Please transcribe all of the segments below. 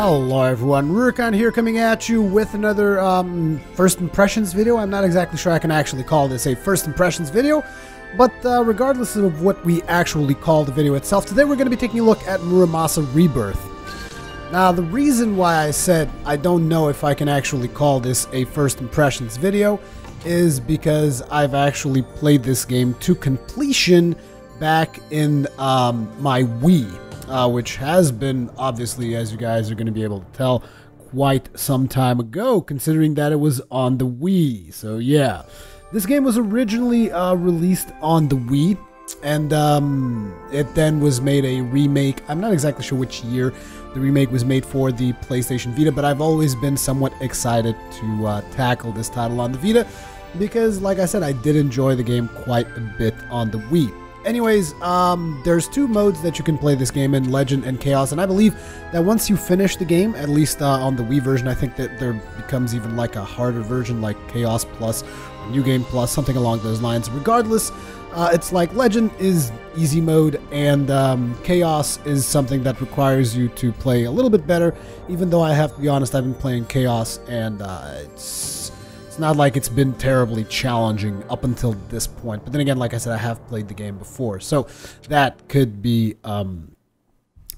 Hello everyone, Rurikhan here coming at you with another first impressions video. I'm not exactly sure I can actually call this a first impressions video, but regardless of what we actually call the video itself, today we're going to be taking a look at Muramasa Rebirth. Now the reason why I said I don't know if I can actually call this a first impressions video is because I've actually played this game to completion back in my Wii. Which has been, obviously, as you guys are going to be able to tell, quite some time ago, considering that it was on the Wii. So yeah, this game was originally released on the Wii, and it then was made a remake. I'm not exactly sure which year the remake was made for the PlayStation Vita, but I've always been somewhat excited to tackle this title on the Vita, because, like I said, I did enjoy the game quite a bit on the Wii. Anyways, there's two modes that you can play this game in, Legend and Chaos, and I believe that once you finish the game, at least on the Wii version, I think that there becomes even like a harder version, like Chaos Plus, or New Game Plus, something along those lines. Regardless, it's like Legend is easy mode, and Chaos is something that requires you to play a little bit better, even though I have to be honest, I've been playing Chaos, and it's not like it's been terribly challenging up until this point. But then again, like I said, I have played the game before, so that could be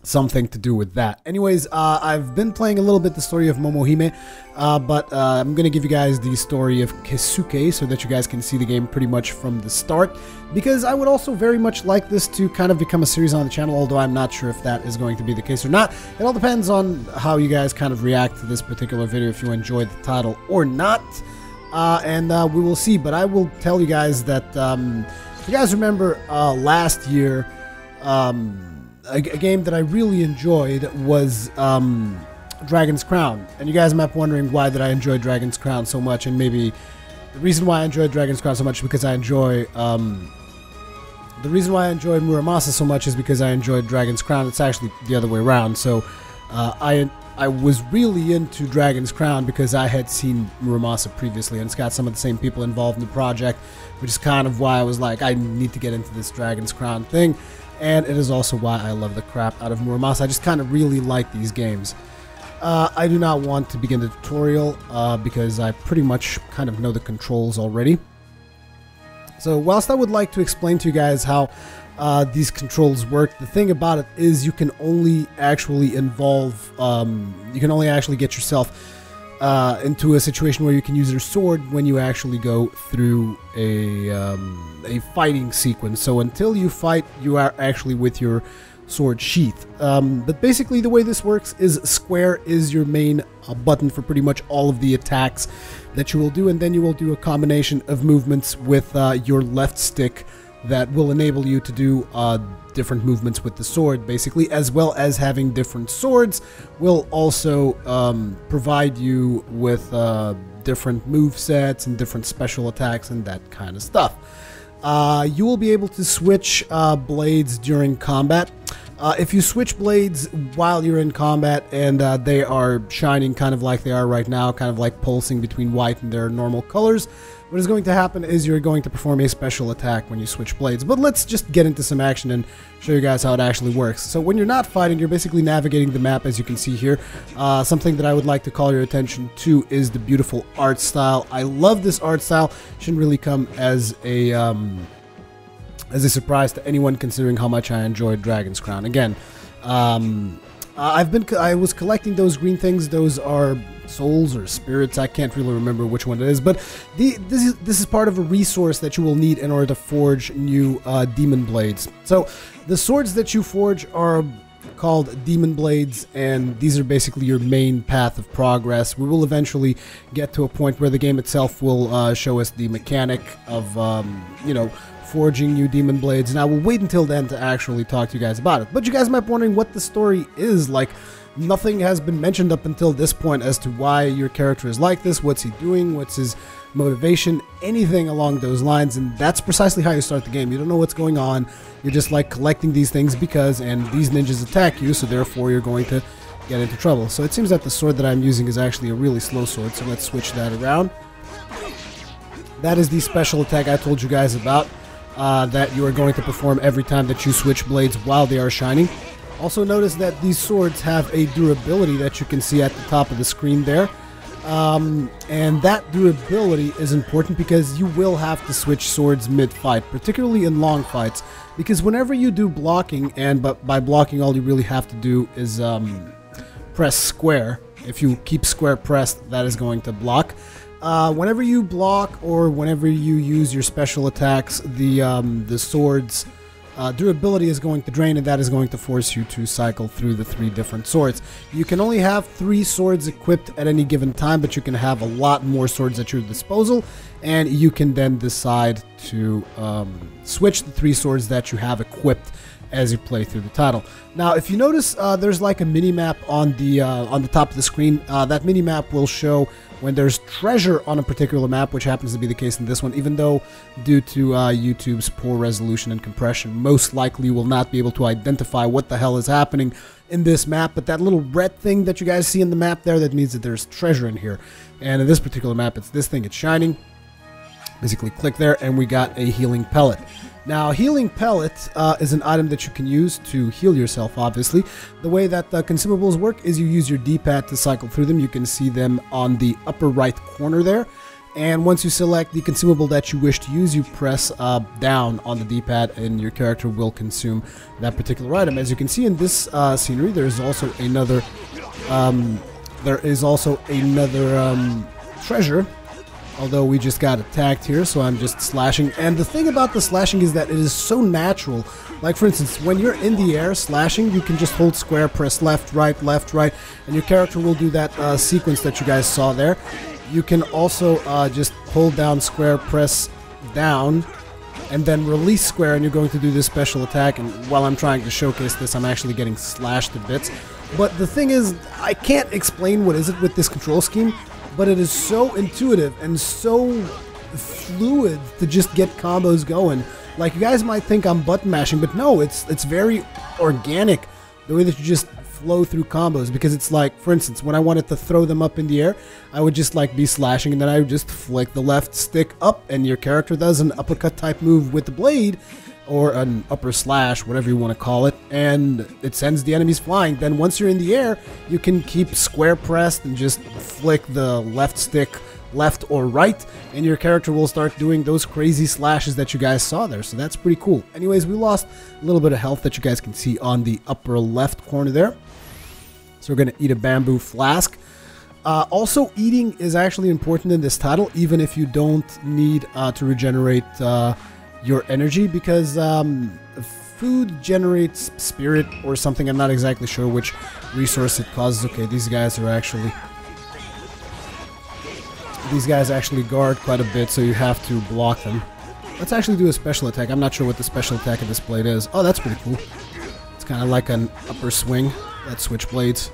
something to do with that. Anyways, I've been playing a little bit the story of Momohime, but I'm going to give you guys the story of Keisuke so that you guys can see the game pretty much from the start, because I would also very much like this to kind of become a series on the channel, although I'm not sure if that is going to be the case or not. It all depends on how you guys kind of react to this particular video, if you enjoyed the title or not. And we will see, but I will tell you guys that if you guys remember last year, a game that I really enjoyed was Dragon's Crown, and you guys might be wondering why did I enjoy Dragon's Crown so much, and maybe the reason why I enjoyed Dragon's Crown so much is because I enjoy the reason why I enjoyed Muramasa so much is because I enjoyed Dragon's Crown. It's actually the other way around. So I was really into Dragon's Crown because I had seen Muramasa previously, and it's got some of the same people involved in the project, which is kind of why I was like, I need to get into this Dragon's Crown thing, and it is also why I love the crap out of Muramasa. I just kind of really like these games. I do not want to begin the tutorial because I pretty much kind of know the controls already. So whilst I would like to explain to you guys how these controls work, the thing about it is you can only actually you can only actually get yourself into a situation where you can use your sword when you actually go through a fighting sequence. So until you fight, you are actually with your sword sheath. But basically the way this works is square is your main button for pretty much all of the attacks that you will do, and then you will do a combination of movements with your left stick that will enable you to do different movements with the sword, basically, as well as having different swords will also provide you with different move sets and different special attacks and that kind of stuff. You will be able to switch blades during combat. If you switch blades while you're in combat and they are shining kind of like they are right now, kind of like pulsing between white and their normal colors, what is going to happen is you're going to perform a special attack when you switch blades. But let's just get into some action and show you guys how it actually works. So when you're not fighting, you're basically navigating the map, as you can see here. Something that I would like to call your attention to is the beautiful art style. I love this art style. Shouldn't really come as a surprise to anyone, considering how much I enjoyed Dragon's Crown. Again, I was collecting those green things. Those are souls or spirits. I can't really remember which one it is, but this is part of a resource that you will need in order to forge new demon blades. So the swords that you forge are called demon blades, and these are basically your main path of progress. We will eventually get to a point where the game itself will show us the mechanic of you know, forging new demon blades, and I will wait until then to actually talk to you guys about it. But you guys might be wondering what the story is like. Nothing has been mentioned up until this point as to why your character is like this, what's he doing, what's his motivation, anything along those lines, and that's precisely how you start the game. You don't know what's going on, you're just like collecting these things because, and these ninjas attack you, so therefore you're going to get into trouble. So it seems that the sword that I'm using is actually a really slow sword, so let's switch that around. That is the special attack I told you guys about, that you are going to perform every time that you switch blades while they are shining. Also notice that these swords have a durability that you can see at the top of the screen there. And that durability is important because you will have to switch swords mid-fight, particularly in long fights. Because whenever you do blocking, and by blocking all you really have to do is press square. If you keep square pressed, that is going to block. Whenever you block or whenever you use your special attacks, the sword's durability is going to drain, and that is going to force you to cycle through the 3 different swords. You can only have 3 swords equipped at any given time, but you can have a lot more swords at your disposal, and you can then decide to switch the 3 swords that you have equipped as you play through the title. Now, if you notice, there's like a mini-map on the top of the screen. That mini-map will show when there's treasure on a particular map, which happens to be the case in this one, even though due to YouTube's poor resolution and compression, most likely you will not be able to identify what the hell is happening in this map. But that little red thing that you guys see in the map there, that means that there's treasure in here. And in this particular map, it's this thing, it's shining. Basically click there and we got a healing pellet. Now, healing pellet is an item that you can use to heal yourself, obviously. The way that the consumables work is you use your D-pad to cycle through them. You can see them on the upper right corner there. And once you select the consumable that you wish to use, you press down on the D-pad and your character will consume that particular item. As you can see in this scenery, there is also another treasure. Although we just got attacked here, so I'm just slashing. And the thing about the slashing is that it is so natural. Like, for instance, when you're in the air slashing, you can just hold square, press left, right, and your character will do that sequence that you guys saw there. You can also just hold down square, press down, and then release square, and you're going to do this special attack. And while I'm trying to showcase this, I'm actually getting slashed to bits. But the thing is, I can't explain what is it with this control scheme, but it is so intuitive and so fluid to just get combos going. Like, you guys might think I'm button mashing, but no, it's very organic, the way that you just flow through combos. Because it's like, for instance, when I wanted to throw them up in the air, I would just like be slashing, and then I would just flick the left stick up, and your character does an uppercut type move with the blade, or an upper slash, whatever you want to call it, and it sends the enemies flying. Then once you're in the air, you can keep square pressed and just flick the left stick left or right, and your character will start doing those crazy slashes that you guys saw there. So that's pretty cool. Anyways, we lost a little bit of health that you guys can see on the upper left corner there. So we're going to eat a bamboo flask. Also, eating is actually important in this title, even if you don't need to regenerate your energy, because food generates spirit or something. I'm not exactly sure which resource it causes. Okay, these guys actually guard quite a bit, so you have to block them. Let's actually do a special attack. I'm not sure what the special attack of this blade is. Oh, that's pretty cool. It's kind of like an upper swing. Let's switch blades.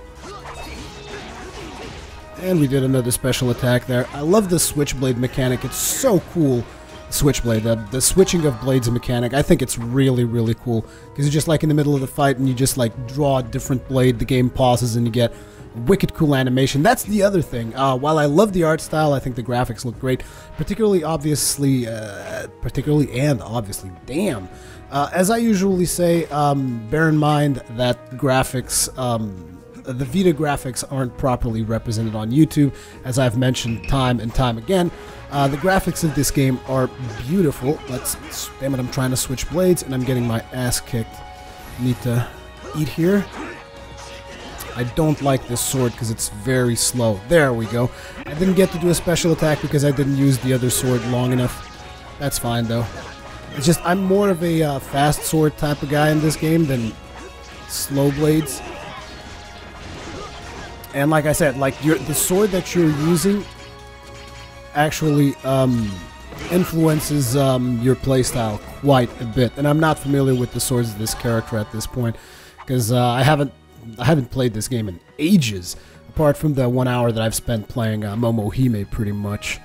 And we did another special attack there. I love the switchblade mechanic. It's so cool. Switchblade, the switching of blades mechanic, I think it's really, really cool, because you're just like in the middle of the fight and you just like draw a different blade, the game pauses and you get wicked cool animation. That's the other thing. While I love the art style, I think the graphics look great, particularly and obviously, damn. As I usually say, bear in mind that graphics, the Vita graphics aren't properly represented on YouTube, as I've mentioned time and time again. The graphics of this game are beautiful. Damn it, I'm trying to switch blades and I'm getting my ass kicked. Need to eat here. I don't like this sword because it's very slow. There we go. I didn't get to do a special attack because I didn't use the other sword long enough. That's fine though. It's just, I'm more of a fast sword type of guy in this game than slow blades. And like I said, like the sword that you're using actually influences your playstyle quite a bit. And I'm not familiar with the swords of this character at this point, because I haven't played this game in ages, apart from the 1 hour that I've spent playing Momohime pretty much.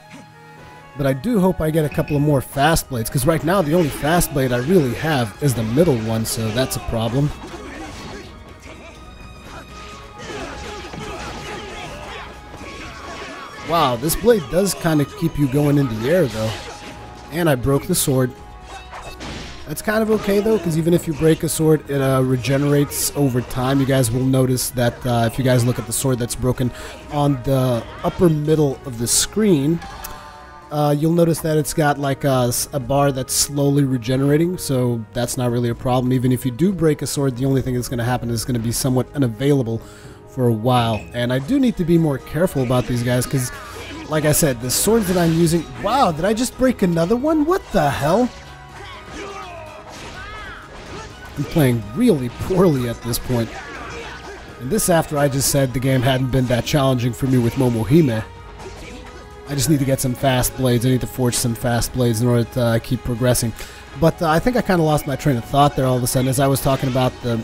But I do hope I get a couple of more fast blades, because right now the only fast blade I really have is the middle one, so that's a problem. Wow, this blade does kind of keep you going in the air, though. And I broke the sword. That's kind of okay though, because even if you break a sword, it regenerates over time. You guys will notice that if you guys look at the sword that's broken on the upper middle of the screen, you'll notice that it's got like a bar that's slowly regenerating, so that's not really a problem. Even if you do break a sword, the only thing that's going to happen is it's going to be somewhat unavailable for a while. And I do need to be more careful about these guys, because like I said, the swords that I'm using... Wow, did I just break another one? What the hell? I'm playing really poorly at this point. And this after I just said the game hadn't been that challenging for me with Momohime. I just need to get some fast blades. I need to forge some fast blades in order to keep progressing. But I think I kind of lost my train of thought there all of a sudden as I was talking about the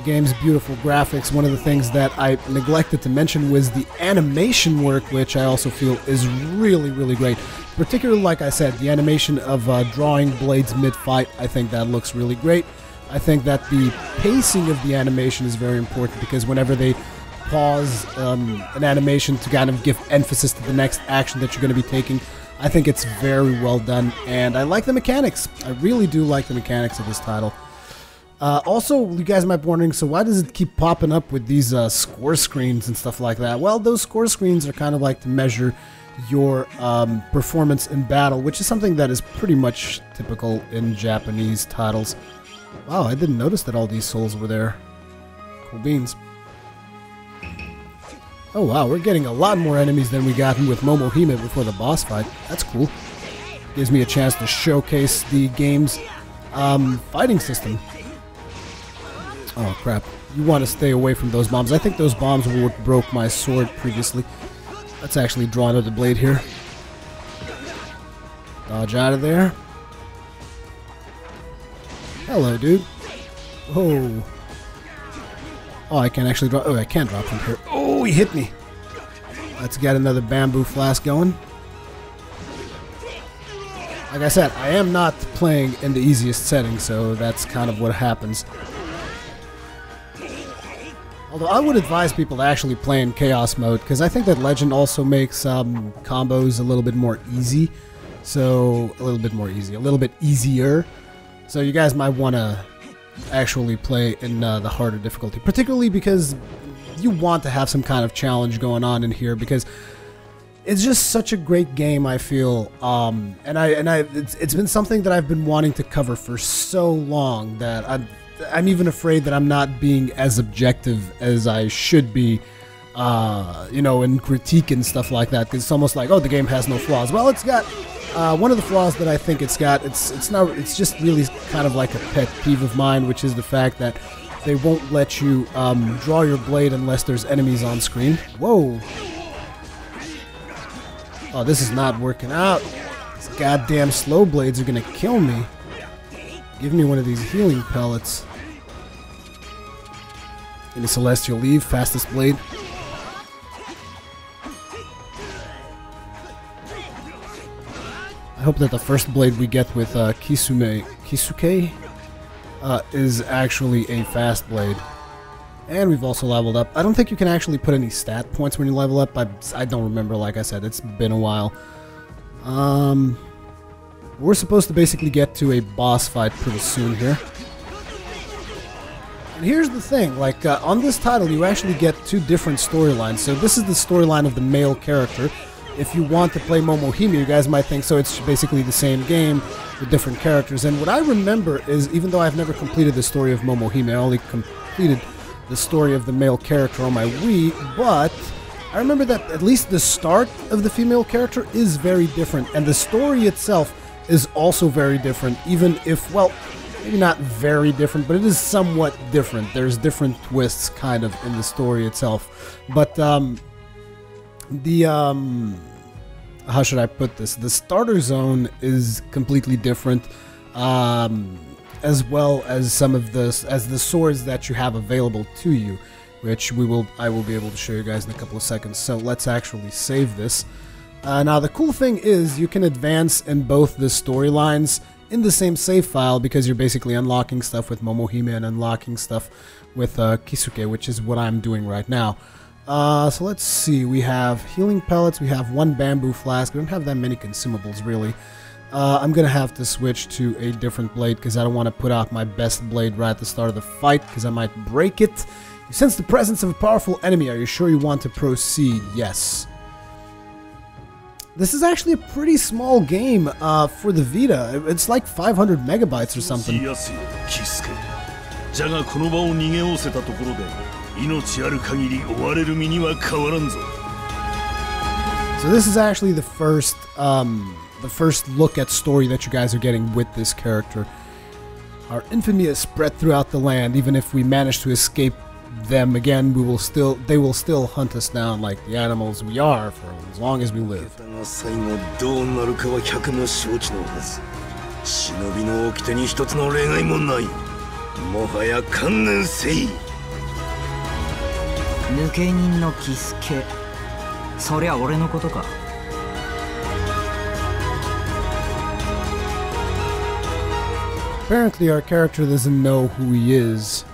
game's beautiful graphics. One of the things that I neglected to mention was the animation work, which I also feel is really, really great. Particularly, like I said, the animation of drawing blades mid-fight, I think that looks really great. I think that the pacing of the animation is very important, because whenever they pause an animation to kind of give emphasis to the next action that you're going to be taking, I think it's very well done, and I like the mechanics. I really do like the mechanics of this title. Also, you guys might be wondering, so why does it keep popping up with these score screens and stuff like that? Well, those score screens are kind of like to measure your performance in battle, which is something that is pretty much typical in Japanese titles. Wow, I didn't notice that all these souls were there. Cool beans. Oh wow, we're getting a lot more enemies than we got with Momohime before the boss fight. That's cool. Gives me a chance to showcase the game's fighting system. Oh crap. You want to stay away from those bombs. I think those bombs were what broke my sword previously. Let's actually draw another blade here. Dodge out of there. Hello, dude. Oh. Oh, I can actually drop. Oh, I can't drop from here. Oh, he hit me. Let's get another bamboo flask going. Like I said, I am not playing in the easiest setting, so that's kind of what happens. Although I would advise people to actually play in Chaos mode, because I think that Legend also makes combos a little bit more easy. So, a little bit easier. So you guys might want to actually play in the harder difficulty, particularly because you want to have some kind of challenge going on in here, because it's just such a great game, I feel. It's been something that I've been wanting to cover for so long that I'm even afraid that I'm not being as objective as I should be, you know, in critique and stuff like that. Because it's almost like, oh, the game has no flaws. Well, it's got one of the flaws that I think it's got. It's just really kind of like a pet peeve of mine, which is the fact that they won't let you draw your blade unless there's enemies on screen. Whoa. Oh, this is not working out. These goddamn slow blades are gonna kill me. Give me one of these healing pellets. Any Celestial Leave, fastest blade. I hope that the first blade we get with Kisuke is actually a fast blade. And we've also leveled up. I don't think you can actually put any stat points when you level up. I don't remember, like I said, it's been a while. We're supposed to basically get to a boss fight pretty soon here. And here's the thing, like, on this title you actually get two different storylines. So this is the storyline of the male character. If you want to play Momohime, you guys might think, so it's basically the same game with different characters. And what I remember is, even though I've never completed the story of Momohime, I only completed the story of the male character on my Wii, but I remember that at least the start of the female character is very different, and the story itself is also very different, even if, well, maybe not very different, but it is somewhat different. There's different twists, kind of, in the story itself. But, how should I put this? The starter zone is completely different, as well as some of the swords that you have available to you, which I will be able to show you guys in a couple of seconds. So let's actually save this. Now the cool thing is you can advance in both the storylines in the same save file, because you're basically unlocking stuff with Momohime and unlocking stuff with Kisuke, which is what I'm doing right now. So let's see, we have healing pellets, we have one bamboo flask, we don't have that many consumables really. I'm gonna have to switch to a different blade because I don't want to put out my best blade right at the start of the fight because I might break it. You sense the presence of a powerful enemy. Are you sure you want to proceed? Yes. This is actually a pretty small game for the Vita. It's like 500 megabytes or something. So this is actually the first look at story that you guys are getting with this character. Our infamy is spread throughout the land. Even if we manage to escape them again, they will still hunt us down like the animals we are for as long as we live. Apparently our character doesn't know who he is.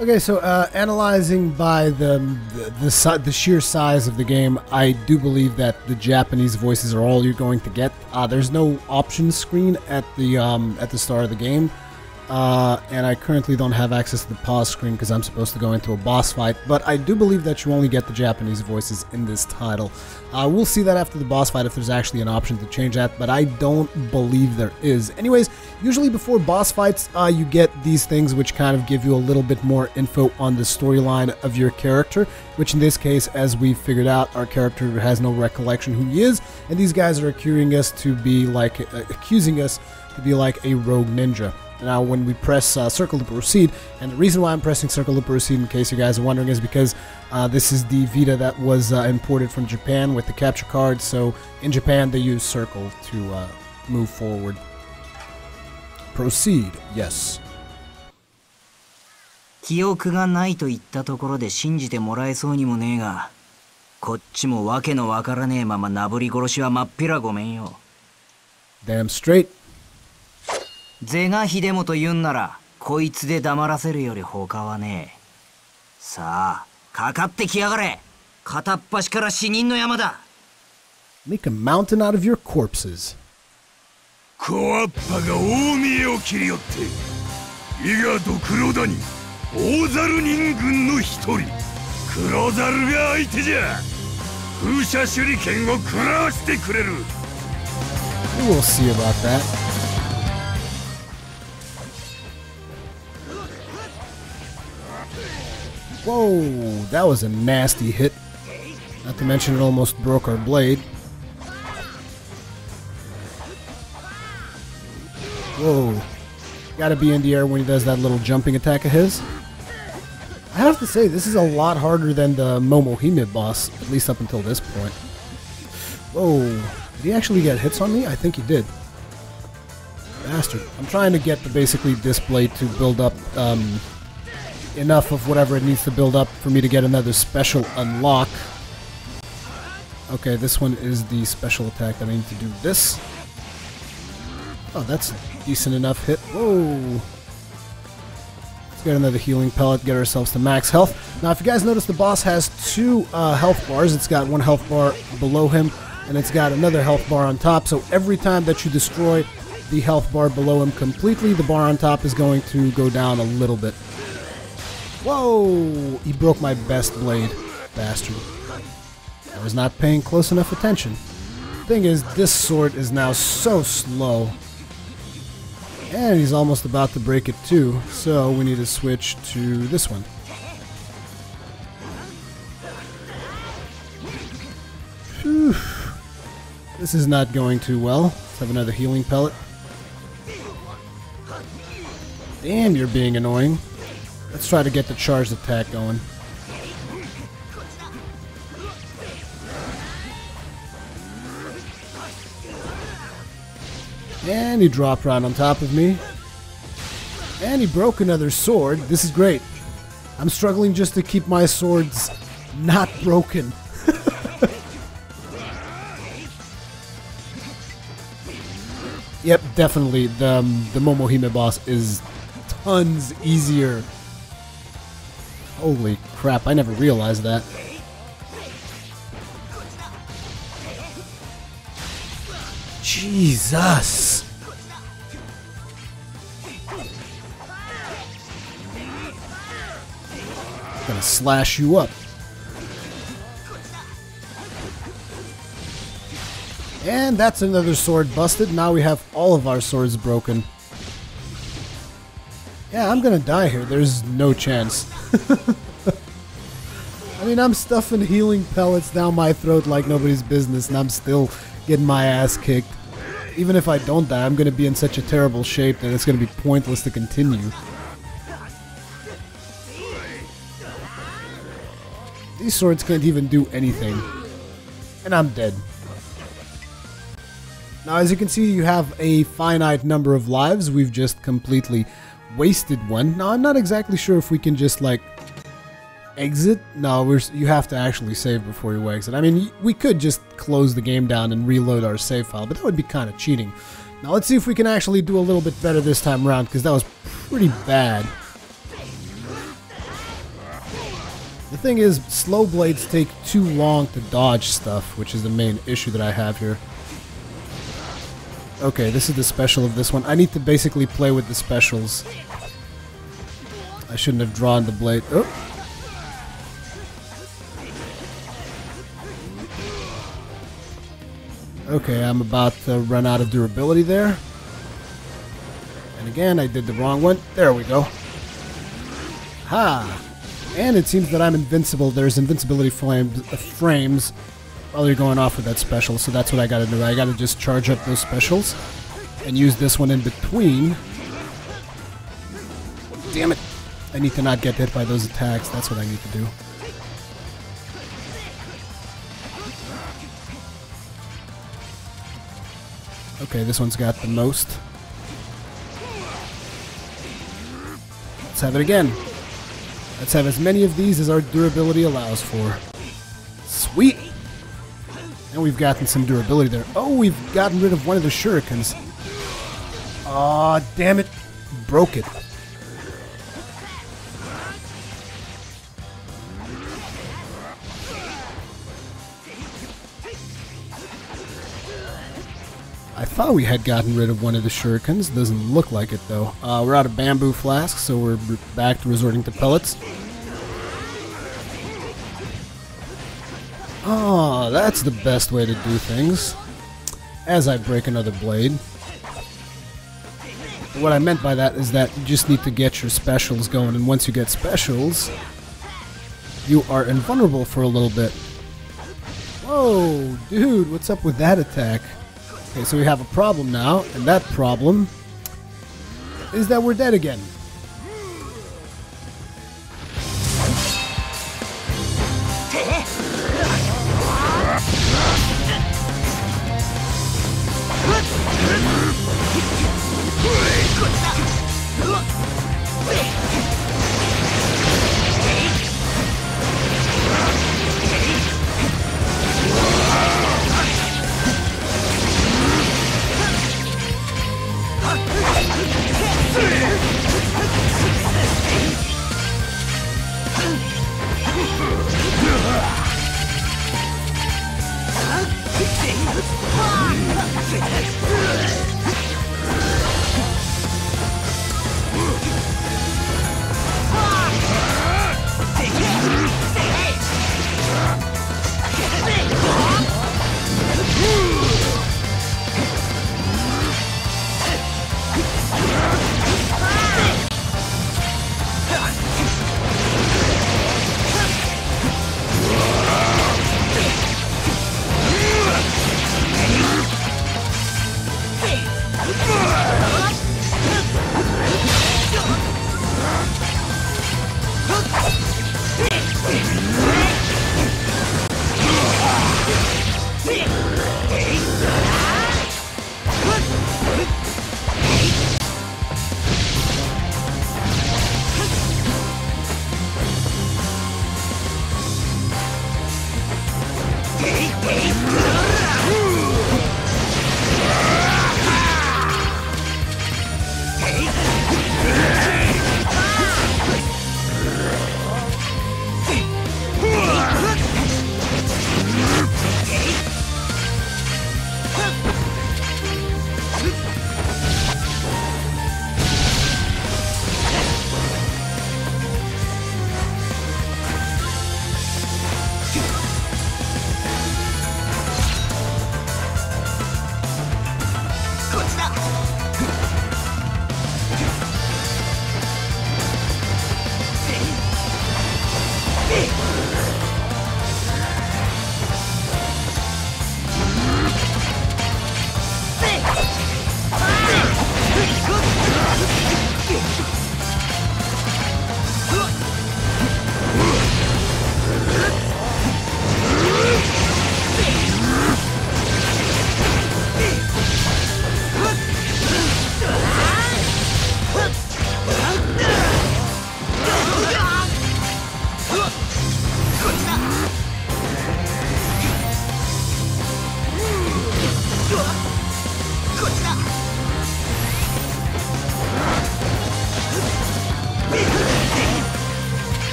Okay, so analyzing by the sheer size of the game, I do believe that the Japanese voices are all you're going to get. There's no options screen at the start of the game, and I currently don't have access to the pause screen because I'm supposed to go into a boss fight. But I do believe that you only get the Japanese voices in this title. We'll see that after the boss fight if there's actually an option to change that, but I don't believe there is. Anyways, usually before boss fights, you get these things which kind of give you a little bit more info on the storyline of your character, which in this case, as we figured out, our character has no recollection who he is, and these guys are accusing us to be like a rogue ninja. Now, when we press circle to proceed, and the reason why I'm pressing circle to proceed, in case you guys are wondering, is because this is the Vita that was imported from Japan with the capture card, so in Japan they use circle to move forward. Proceed, yes. 記憶がないと言ったところで信じてもらえそうにもねえが、こっちもわけのわからねえままなぶり殺しはまっぴらごめんよ。Damn straight. 是が非でもと言うんなら、こいつで黙らせるより他はねえ。さあ、かかってきやがれ。片っ端から死人の山だ。Make a mountain out of your corpses. 小アッパが大見えを切り寄って、伊賀と黒田に大猿人軍の一人、黒猿が相手じゃ。風車手裏剣を食らわしてくれる。We'll see about that. Whoa, that was a nasty hit. Not to mention it almost broke our blade. Whoa. Gotta be in the air when he does that little jumping attack of his. I have to say, this is a lot harder than the Momohime boss, at least up until this point. Whoa. Did he actually get hits on me? I think he did. Bastard. I'm trying to get basically this blade to build up enough of whatever it needs to build up for me to get another special unlock. Okay, this one is the special attack that I need to do this. Oh, that's a decent enough hit. Whoa. Let's get another healing pellet, get ourselves to max health. Now, if you guys notice, the boss has 2 health bars. It's got 1 health bar below him, and it's got another health bar on top. So every time that you destroy the health bar below him completely, the bar on top is going to go down a little bit. Whoa! He broke my best blade, bastard. I was not paying close enough attention. Thing is, this sword is now so slow. And he's almost about to break it too, so we need to switch to this one. Whew. This is not going too well. Let's have another healing pellet. Damn, you're being annoying. Let's try to get the charged attack going. And he dropped right on top of me. And he broke another sword. This is great. I'm struggling just to keep my swords not broken. Yep, definitely. The Momohime boss is tons easier. Holy crap, I never realized that. Jesus! Gonna slash you up. And that's another sword busted. Now we have all of our swords broken. Yeah, I'm gonna die here. There's no chance. I mean, I'm stuffing healing pellets down my throat like nobody's business, and I'm still getting my ass kicked. Even if I don't die, I'm gonna be in such a terrible shape that it's gonna be pointless to continue. These swords can't even do anything. And I'm dead. Now, as you can see, you have a finite number of lives. We've just completely wasted one. Now, I'm not exactly sure if we can just, like, exit. No, you have to actually save before you exit. I mean, we could just close the game down and reload our save file, but that would be kind of cheating. Now, let's see if we can actually do a little bit better this time around, because that was pretty bad. The thing is, slow blades take too long to dodge stuff, which is the main issue that I have here. Okay, this is the special of this one. I need to basically play with the specials. I shouldn't have drawn the blade. Oh. Okay, I'm about to run out of durability there. And again, I did the wrong one. There we go. Ha! And it seems that I'm invincible. There's invincibility frames while you're going off with that special, so that's what I gotta do. I gotta just charge up those specials and use this one in between. Damn it! I need to not get hit by those attacks. That's what I need to do. Okay, this one's got the most. Let's have it again. Let's have as many of these as our durability allows for. Sweet! And we've gotten some durability there. Oh, we've gotten rid of one of the shurikens. Aw, damn it. Broke it. I thought we had gotten rid of one of the shurikens. Doesn't look like it, though. We're out of bamboo flasks, so we're back to resorting to pellets. Oh, that's the best way to do things. As I break another blade. What I meant by that is that you just need to get your specials going, and once you get specials, you are invulnerable for a little bit. Whoa, dude, what's up with that attack? Okay, so we have a problem now, and that problem is that we're dead again.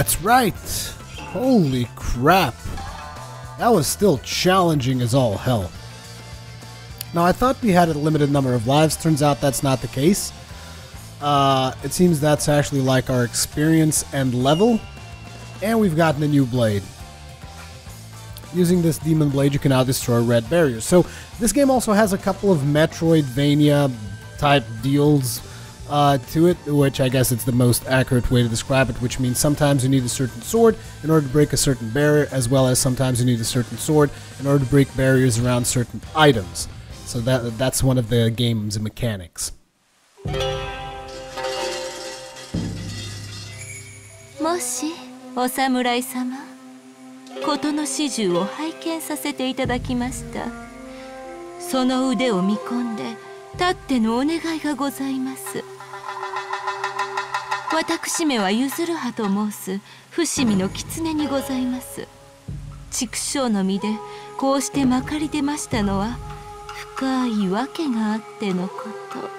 That's right. Holy crap. That was still challenging as all hell. Now, I thought we had a limited number of lives. Turns out that's not the case. It seems that's actually like our experience and level. And we've gotten a new blade. Using this demon blade, you can now destroy red barriers. So, this game also has a couple of Metroidvania type deals to it, which I guess it's the most accurate way to describe it, which means sometimes you need a certain sword in order to break a certain barrier, as well as sometimes you need a certain sword in order to break barriers around certain items. So that's one of the game's mechanics. もしお侍様、事の始終を拝見させていただきました。その腕を見込んでたってのお願いがございます。私めはゆずる葉と申す伏見の狐にございます。畜生の身でこうしてまかり出ましたのは深いわけがあってのこと。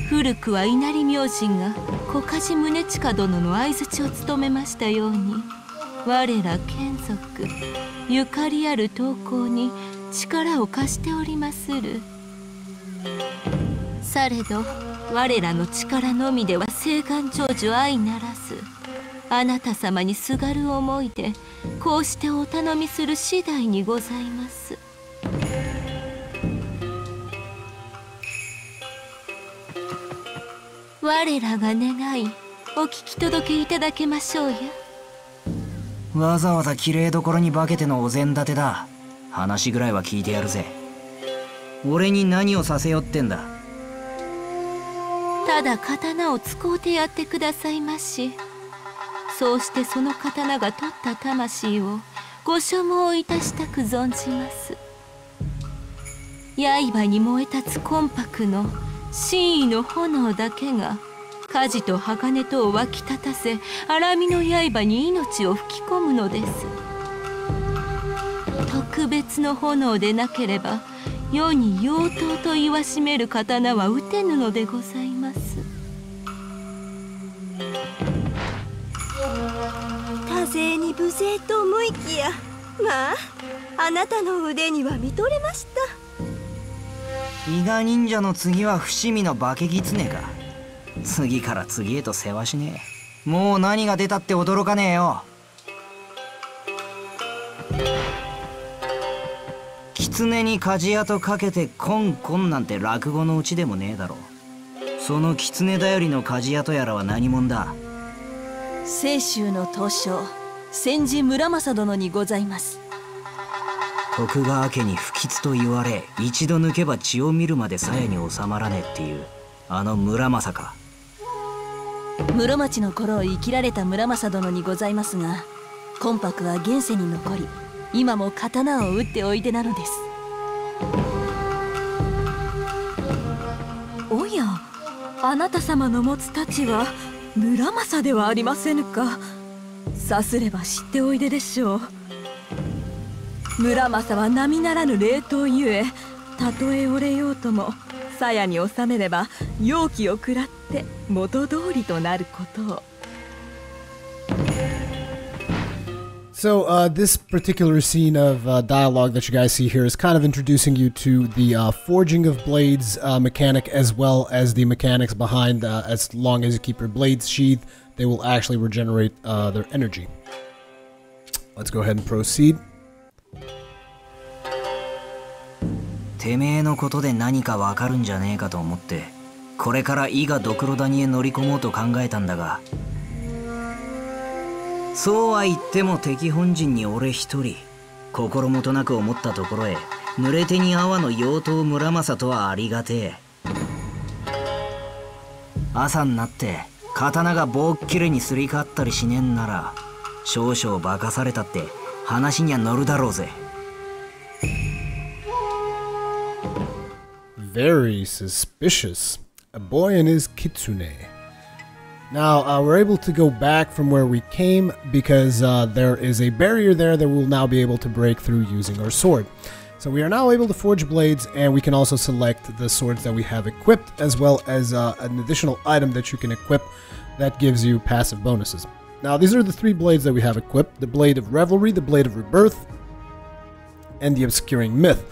古くは稲荷明神が小梶宗近殿の相槌を務めましたように、我ら眷属ゆかりある刀工に力を貸しておりまする。されど我らの力のみでは青眼長寿相ならず、あなた様にすがる思いでこうしてお頼みする次第にございます。我らが願いお聞き届けいただけましょうや。わざわざ綺麗どころに化けてのお膳立てだ。話ぐらいは聞いてやるぜ。俺に何をさせよってんだ。ただ刀を使うてやってくださいまし。そうしてその刀が取った魂をご所望いたしたく存じます。刃に燃え立つ魂魄の真意の炎だけが火事と鋼とを湧き立たせ、荒みの刃に命を吹き込むのです。特別の炎でなければ世に妖刀と言わしめる刀は打てぬのでございます。多勢に無勢と思いきや、まああなたの腕には見とれました。伊賀忍者の次は伏見の化け狐か。次から次へと世話しねえ。もう何が出たって驚かねえよ。狐に鍛冶屋とかけてコンコンなんて落語のうちでもねえだろ。その狐頼りの鍛冶屋とやらは何者だ。清州の刀匠千治村正殿にございます。徳川家に不吉と言われ、一度抜けば血を見るまで鞘に収まらねえっていうあの村正か。室町の頃を生きられた村正殿にございますが、魂魄は現世に残り、今も刀を打っておいでなのです。おや、あなた様の持つ太刀は村正ではありませぬか。さすれば知っておいででしょう。村正は並ならぬ霊刀ゆえ、たとえ折れようとも鞘に収めれば妖気を食らって元通りとなることを。So this particular scene of dialogue that you guys see here is kind of introducing you to the forging of blades mechanic, as well as the mechanics behind as long as you keep your blades sheathed, they will actually regenerate their energy. Let's go ahead and proceed. てめえのことで何かわかるんじゃねえかと思って、これから伊賀ドクロ谷へ乗り込もうと考えたんだが、そうは言っても敵本陣に俺一人、心もとなく思ったところへ濡れ手に粟の妖刀村正とはありがてえ。朝になって刀が棒っきれにすり替わったりしねえんなら、少々化かされたって話には乗るだろうぜ。Very suspicious. A boy and his kitsune. Now, we're able to go back from where we came because there is a barrier there that we'll now be able to break through using our sword. So we are now able to forge blades, and we can also select the swords that we have equipped, as well as an additional item that you can equip that gives you passive bonuses. Now, these are the 3 blades that we have equipped: the Blade of Revelry, the Blade of Rebirth, and the Obscuring Myth.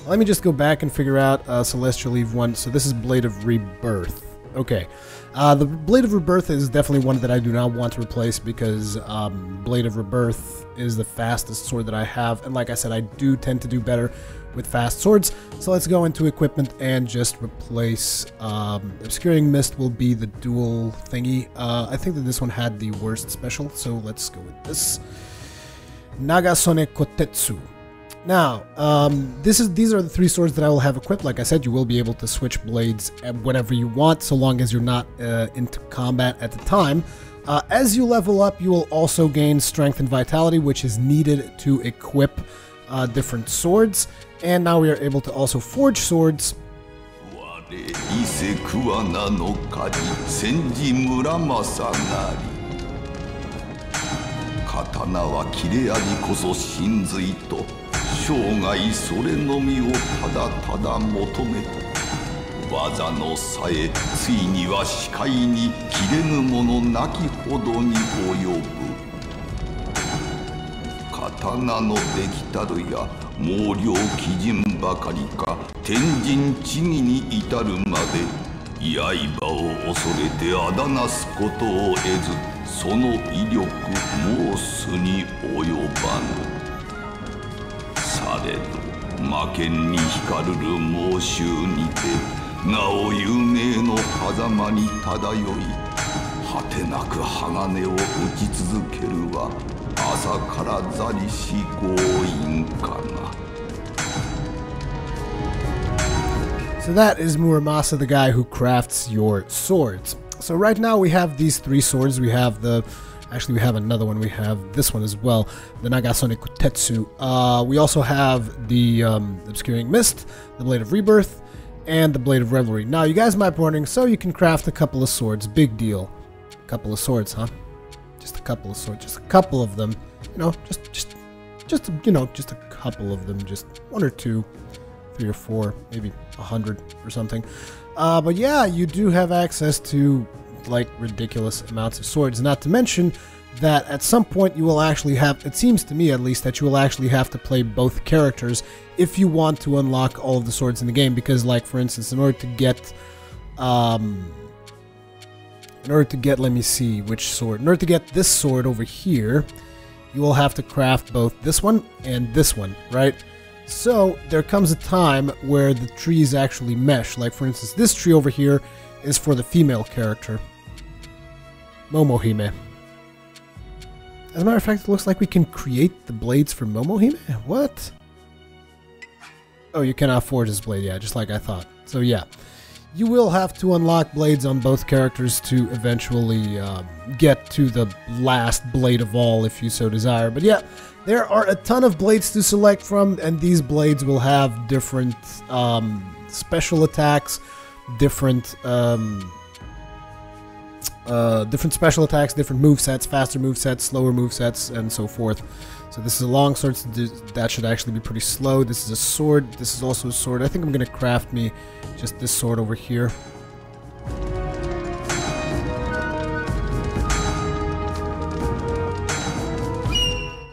Let me just go back and figure out Celestial Eve 1. So this is Blade of Rebirth. Okay. The Blade of Rebirth is definitely one that I do not want to replace, because Blade of Rebirth is the fastest sword that I have, and like I said, I do tend to do better with fast swords. So let's go into equipment and just replace Obscuring Mist will be the dual thingy. I think that this one had the worst special, so let's go with this. Nagasone Kotetsu. Now, these are the 3 swords that I will have equipped. Like I said, you will be able to switch blades whenever you want, so long as you're not into combat at the time. As you level up, you will also gain strength and vitality, which is needed to equip different swords. And now we are able to also forge swords. 刀は切れ味こそ真髄と生涯それのみをただただ求め技のさえついには視界に切れぬものなきほどに及ぶ刀のできたるや毛量奇人ばかりか天人知義に至るまで刃を恐れてあだなすことを得ずその威力申すに及ばぬされど魔剣に光るる猛襲にてなお有名の狭間に漂い果てなく鋼を打ち続けるは朝からざりし強引かな。 So that is Muramasa, the guy who crafts your swords. So right now we have these 3 swords. We have actually we have another one. We have this one as well, the Nagasone Kotetsu. We also have the Obscuring Mist, the Blade of Rebirth, and the Blade of Revelry. Now you guys might be wondering, so you can craft a couple of swords. Big deal. A couple of swords, huh? Just a couple of swords. Just a couple of them. You know, just you know, just a couple of them. Just 1 or 2. 3 or 4, maybe 100 or something. But yeah, you do have access to like ridiculous amounts of swords. Not to mention that at some point you will actually have, it seems to me at least, that you will actually have to play both characters if you want to unlock all of the swords in the game. Because like for instance, in order to get, let me see which sword. In order to get this sword over here, you will have to craft both this one and this one, right? So there comes a time where the trees actually mesh. Like for instance, this tree over here is for the female character, Momohime. As a matter of fact, it looks like we can create the blades for Momohime? What? Oh, you cannot forge this blade, yeah, just like I thought. So yeah, you will have to unlock blades on both characters to eventually get to the last blade of all if you so desire. But yeah, there are a ton of blades to select from, and these blades will have different special attacks, different special attacks, different movesets, faster movesets, slower movesets, and so forth. So this is a long sword, so that should actually be pretty slow. This is a sword. This is also a sword. I think I'm going to craft me just this sword over here.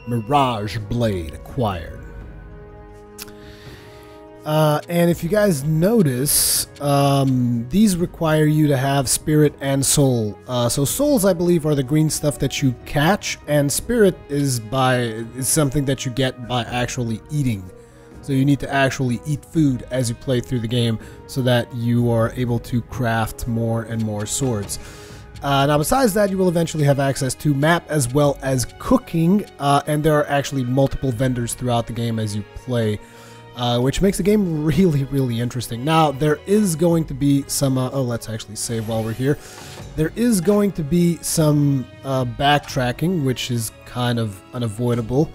Mirage Blade acquired. And if you guys notice, these require you to have spirit and soul. So souls, I believe, are the green stuff that you catch, and spirit is something that you get by actually eating. So you need to actually eat food as you play through the game so that you are able to craft more and more swords. Now besides that, you will eventually have access to map as well as cooking, and there are actually multiple vendors throughout the game as you play, which makes the game really, really interesting. Now there is going to be some, oh, let's actually save while we're here. There is going to be some backtracking, which is kind of unavoidable,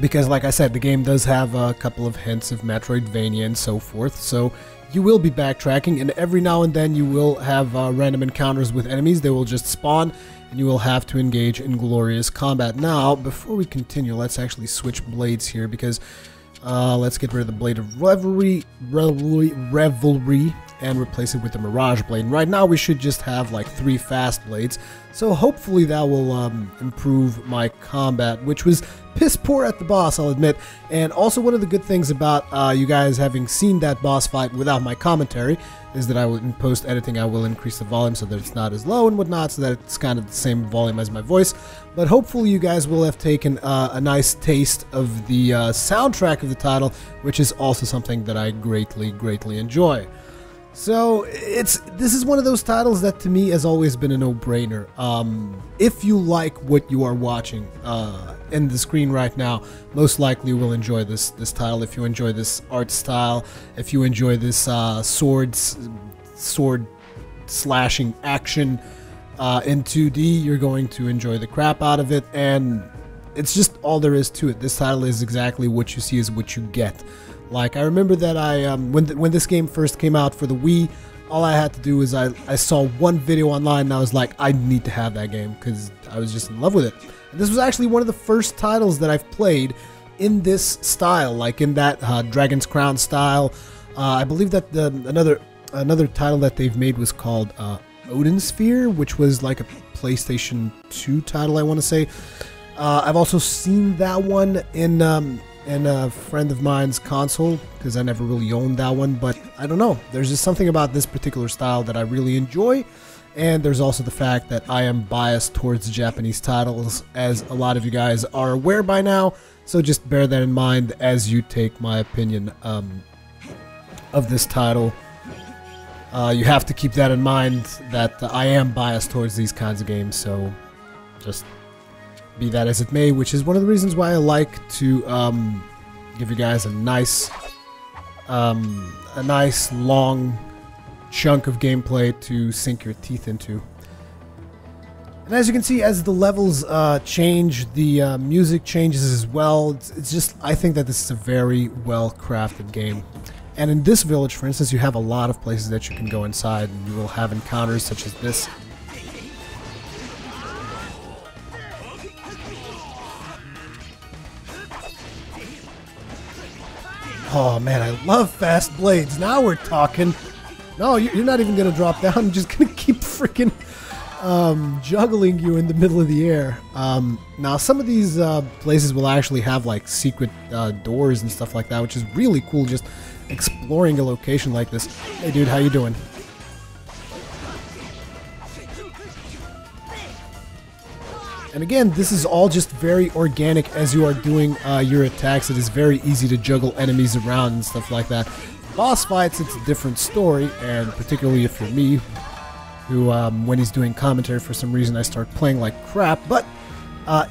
because like I said, the game does have a couple of hints of Metroidvania and so forth, so you will be backtracking, and every now and then you will have random encounters with enemies. They will just spawn, and you will have to engage in glorious combat. Now, before we continue, let's actually switch blades here, because let's get rid of the Blade of Revelry, and replace it with the Mirage Blade. And right now we should just have like 3 fast blades, so hopefully that will improve my combat, which was piss poor at the boss, I'll admit. And also, one of the good things about you guys having seen that boss fight without my commentary is that I will, in post editing, I will increase the volume so that it's not as low and whatnot, so that it's kind of the same volume as my voice. But hopefully you guys will have taken a nice taste of the soundtrack of the title, which is also something that I greatly enjoy. So this is one of those titles that to me has always been a no-brainer. If you like what you are watching in the screen right now, most likely you will enjoy this title. If you enjoy this art style, if you enjoy this sword slashing action in 2D, you're going to enjoy the crap out of it, and it's just all there is to it. This title is exactly what you see is what you get. Like, I remember that when this game first came out for the Wii, all I had to do was I saw one video online and I was like, I need to have that game, because I was just in love with it. And this was actually one of the first titles that I've played in this style, like in that Dragon's Crown style. I believe that another title that they've made was called Odin Sphere, which was like a PlayStation 2 title, I want to say. I've also seen that one in a friend of mine's console, because I never really owned that one, but I don't know, there's just something about this particular style that I really enjoy. And there's also the fact that I am biased towards Japanese titles, as a lot of you guys are aware by now, so just bear that in mind as you take my opinion of this title. You have to keep that in mind, that I am biased towards these kinds of games, so just be that as it may, which is one of the reasons why I like to give you guys a nice long chunk of gameplay to sink your teeth into. And as you can see, as the levels change, the music changes as well. It's just, I think that this is a very well crafted game. And in this village, for instance, you have a lot of places that you can go inside, and you will have encounters such as this. Oh man, I love fast blades. Now we're talking. No, you're not even going to drop down. I'm just going to keep freaking juggling you in the middle of the air. Now, some of these places will actually have like secret doors and stuff like that, which is really cool, just exploring a location like this. Hey dude, how you doing? And again, this is all just very organic as you are doing your attacks. It is very easy to juggle enemies around and stuff like that. Boss fights, it's a different story, and particularly if you're me, who when he's doing commentary for some reason I start playing like crap, but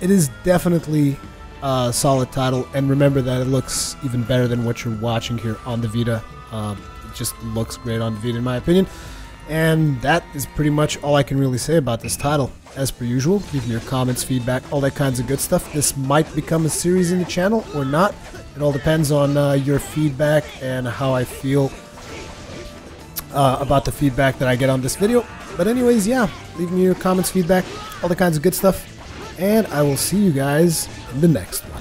it is definitely a solid title, and remember that it looks even better than what you're watching here on the Vita. It just looks great on the Vita in my opinion. And that is pretty much all I can really say about this title. As per usual, leave me your comments, feedback, all that kinds of good stuff. This might become a series in the channel or not. It all depends on your feedback and how I feel about the feedback that I get on this video. But anyways, yeah, leave me your comments, feedback, all the kinds of good stuff. And I will see you guys in the next one.